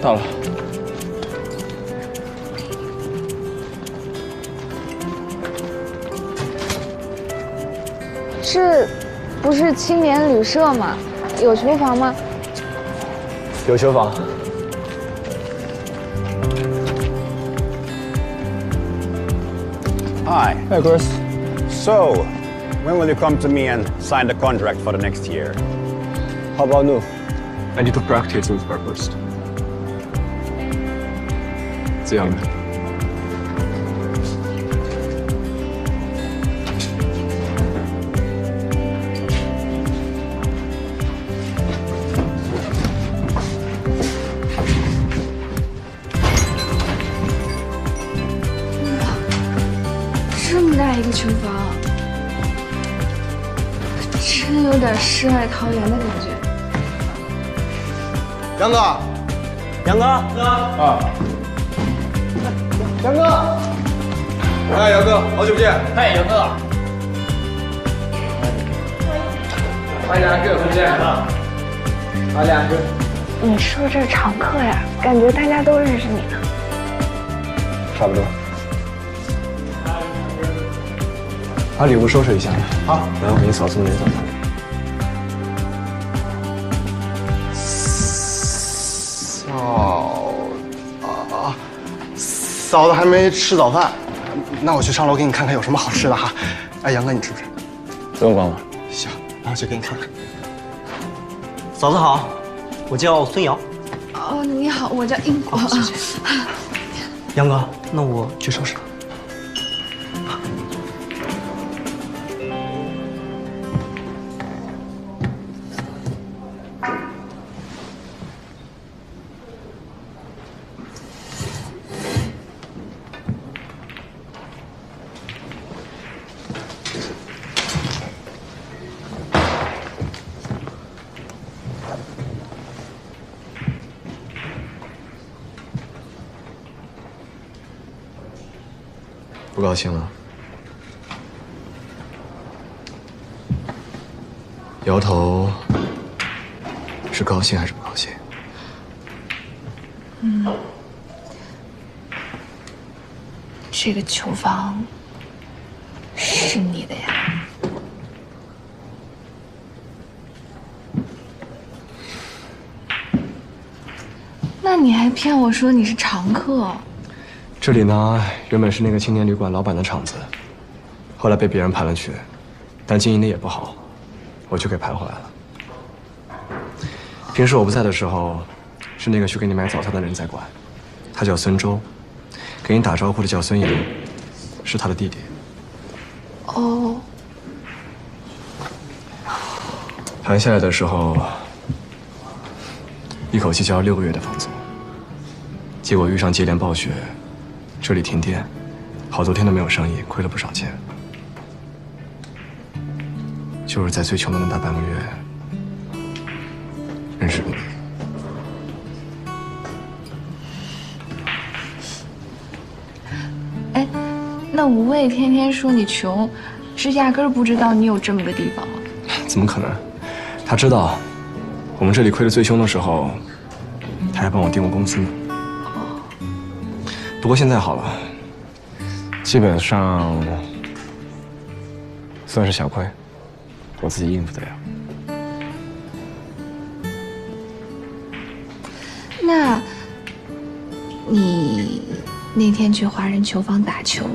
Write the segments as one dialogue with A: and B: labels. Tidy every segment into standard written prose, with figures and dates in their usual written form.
A: 到了。
B: 这不是青年旅社吗？有球房吗？
A: 有球房。
C: Hi.
A: Hey, Chris.
C: So, when will you come to me and sign the contract for the next year?
A: How about new? I need to practice with her first. 这样的。
B: 这么大一个球房，真有点世外桃源的感觉。
D: 杨哥，杨哥，
A: 啊，
D: 杨哥，哎，杨哥，好久不见。
E: 嗨，杨哥。
A: 欢迎两个同见。好，两个。
B: 你是不是这是常客呀？感觉大家都认识你呢。
A: 差不多。把礼物收拾一下。
D: 好，
A: 然后给你嫂送点早餐。
D: 嫂子还没吃早饭，那我去上楼给你看看有什么好吃的哈。哎，杨哥，你吃不吃？
A: 不用管我。
D: 行，那我去给你看看。
E: 嫂子好，我叫孙瑶。
B: 哦，你好，我叫英国。
E: 谢谢。杨哥，那我去收拾了。
A: 不高兴了？摇头，是高兴还是不高兴？
B: 这个球房是你的呀？那你还骗我说你是常客？
A: 这里呢，原本是那个青年旅馆老板的场子，后来被别人盘了去，但经营的也不好，我就给盘回来了。平时我不在的时候，是那个去给你买早餐的人在管，他叫孙周，给你打招呼的叫孙莹，是他的弟弟。
B: 哦，
A: 盘下来的时候，一口气交了6个月的房租，结果遇上接连暴雪。这里停电，好多天都没有生意，亏了不少钱。就是在最穷的那大半个月，认识了你。
B: 哎，那吴畏天天说你穷，是压根儿不知道你有这么个地方啊？
A: 怎么可能？他知道，我们这里亏得最凶的时候，他还帮我订过工资呢。不过现在好了，基本上算是小亏，我自己应付得了。
B: 那，你那天去华人球房打球，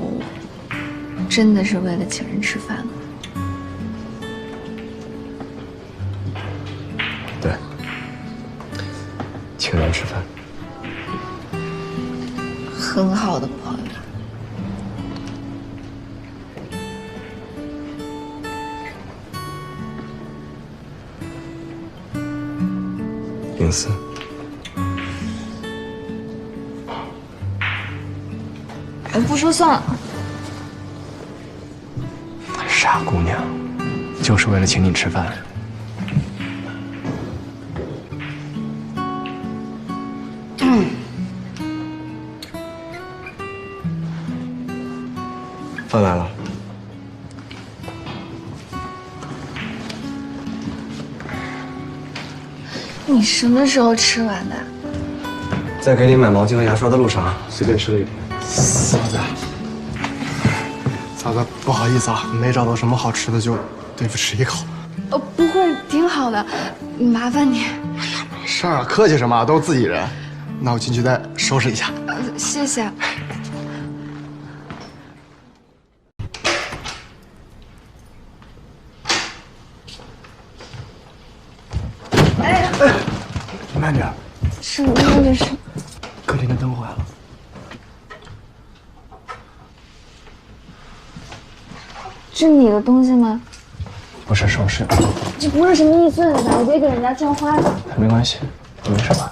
B: 真的是为了请人吃饭吗？
A: 对，请人吃饭。
B: 很好的朋友。
A: 隐私。
B: 不说算了。
A: 傻姑娘，就是为了请你吃饭。饭来了。
B: 你什么时候吃完的？
A: 在给你买毛巾和牙刷的路上，随便吃了一点。
D: 嫂子，嫂子，不好意思啊，没找到什么好吃的，就对付吃一口。
B: 哦，不会，挺好的，麻烦你。
D: 没事儿啊，客气什么，都是自己人。那我进去再收拾一下。
B: 谢谢。
A: 慢点，
B: 什么呀？这是？
A: 客厅的灯坏了。
B: 是你的东西吗？
A: 不是首饰，
B: 这不是什么易碎的吧？我别给人家撞坏了。
A: 没关系，没事吧？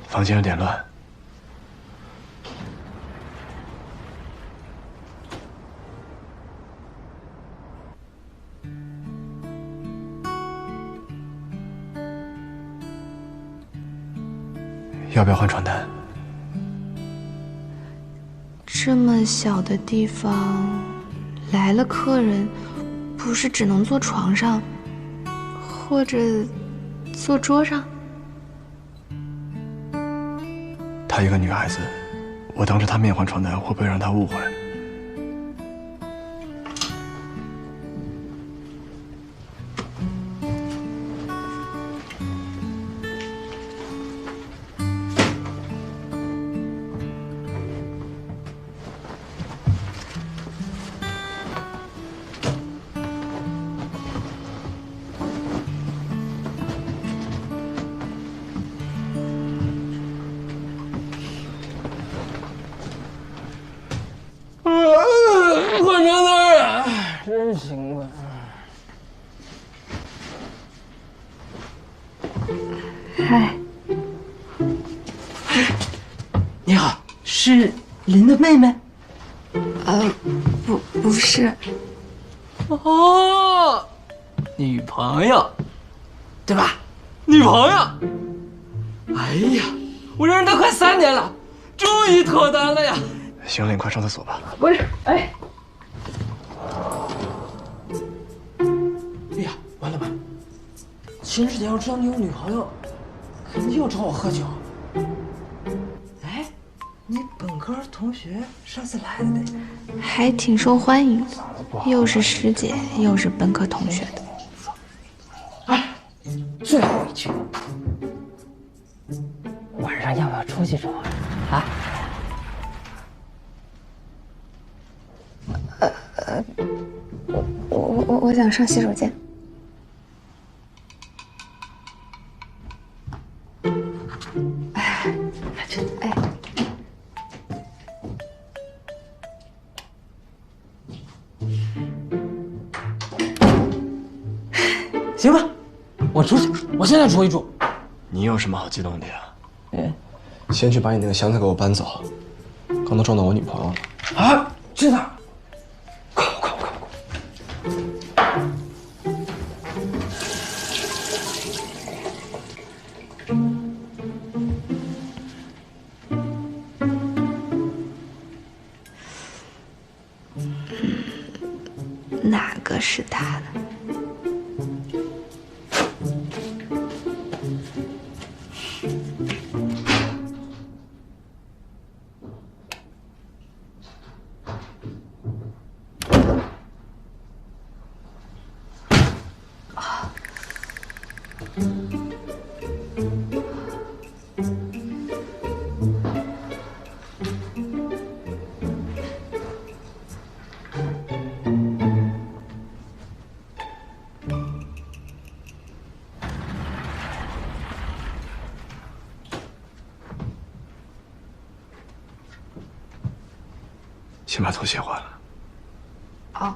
A: 房间有点乱。要不要换床单？
B: 这么小的地方，来了客人，不是只能坐床上，或者坐桌上？
A: 她一个女孩子，我当着她面换床单，会不会让她误会？
F: 换床单啊，真行吧？
B: 嗨，
F: 你好，是林的妹妹？
B: 不是，
F: 哦，女朋友，对吧？女朋友。哎呀，我认识她快3年了，终于脱单了呀！
A: 行了，你快上厕所吧。
F: 不是，哎呀，完了吧？秦志杰要知道你有女朋友，肯定要找我喝酒。哎，你本科同学上次来的那个，
B: 还挺受欢迎的，又是师姐，又是本科同学的。
F: 哎，最后一句，晚上要不要出去找啊？
B: 我想上洗手间。哎，
F: 行吧，我出去，我现在出一出。
A: 你有什么好激动的呀？先去把你那个箱子给我搬走，刚都撞到我女朋友了。
F: 啊，真的？
B: 哪个是他的？
A: 先把拖鞋换了。
B: 哦。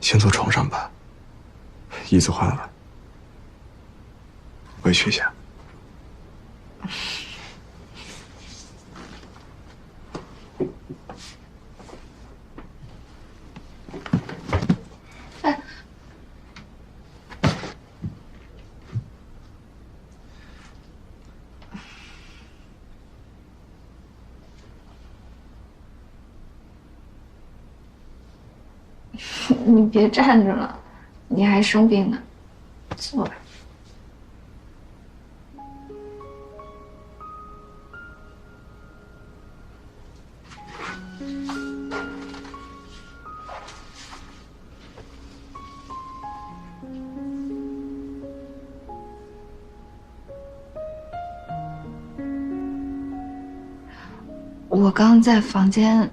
A: 先坐床上吧，椅子换了，委屈一下。
B: 你别站着了，你还生病呢，坐吧。我刚在房间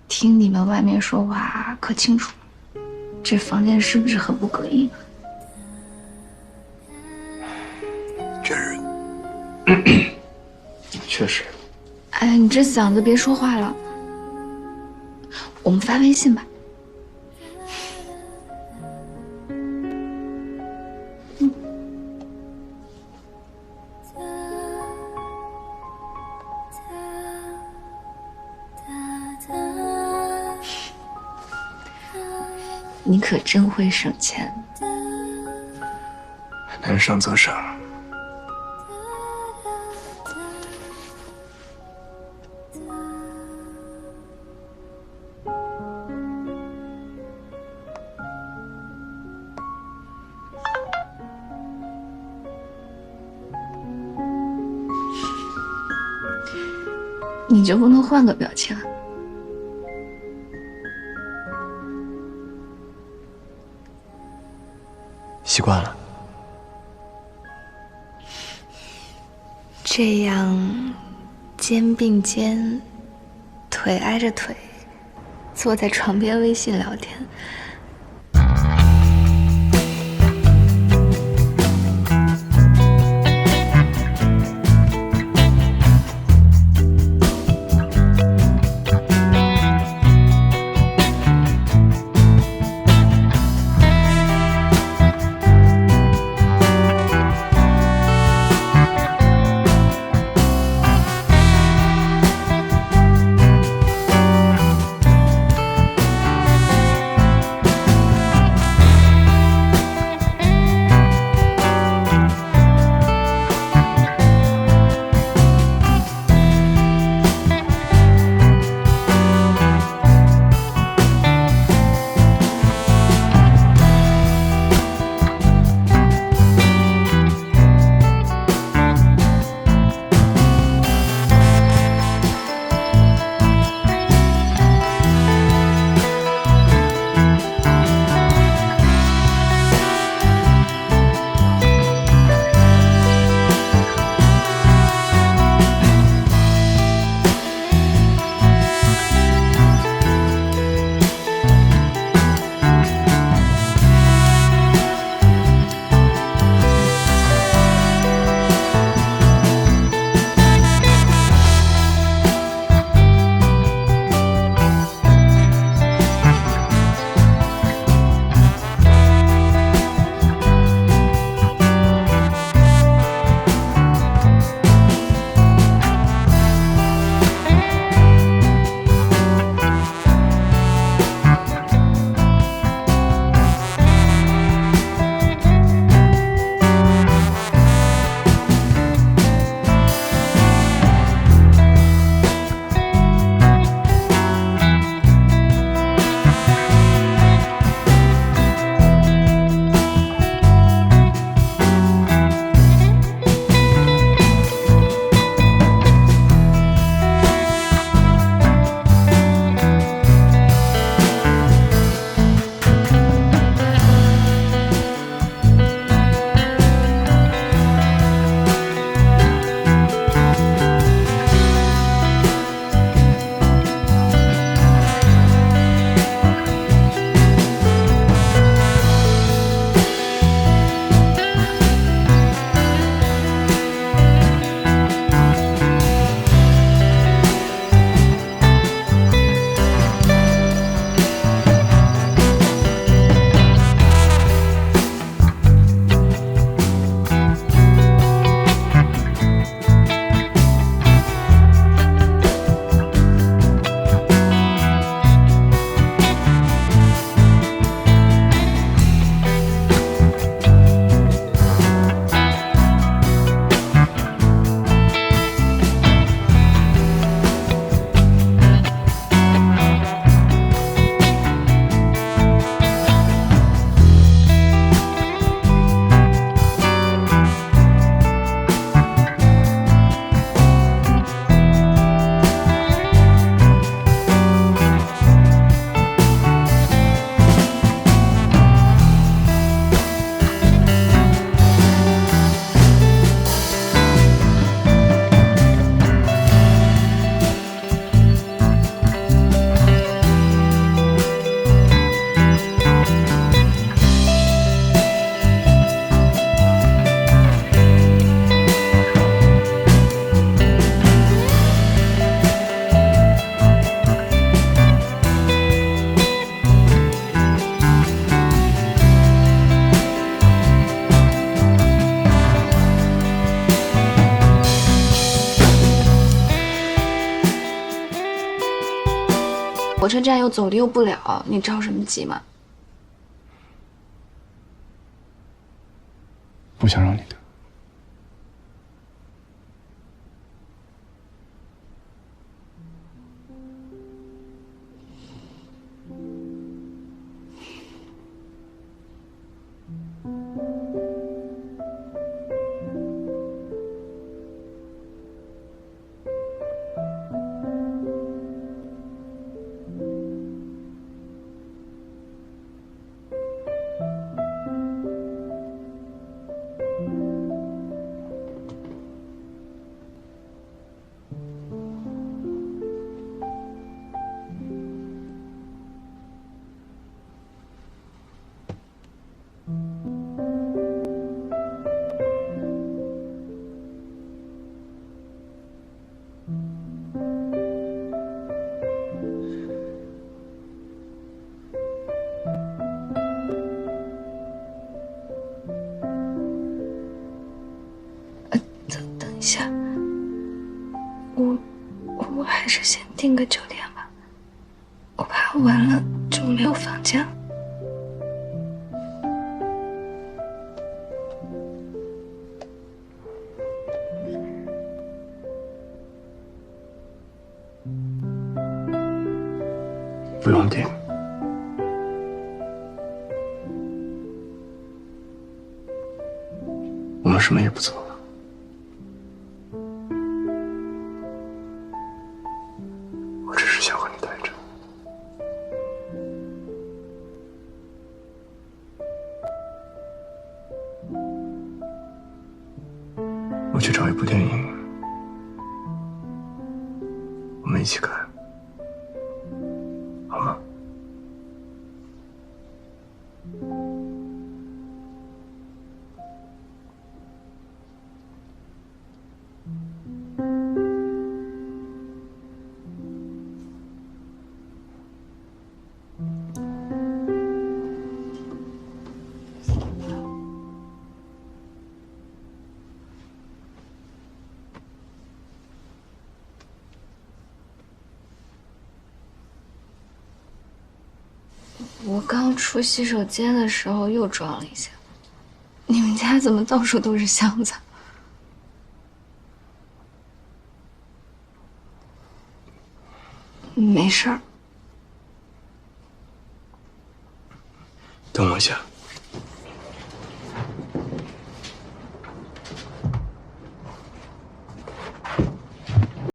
B: 听你们外面说话可清楚了，这房间是不是很不隔音啊？
A: 确实。
B: 哎，你这嗓子别说话了，我们发微信吧。你可真会省钱。
A: 能省则省。
B: 你就不能换个表情啊？
A: 习惯了。
B: 这样，肩并肩，腿挨着腿，坐在床边微信聊天。火车站又走的又不了，你着什么急嘛？
A: 不想让你等。
B: 等一下，我还是先订个酒店吧，我怕晚了就没有房间了。
A: 不用订。我们什么也不做了。我只是想和你待着。我去找一部电影，我们一起看，好吗？
B: 我刚出洗手间的时候又撞了一下。你们家怎么到处都是箱子？没事儿。
A: 等我一下。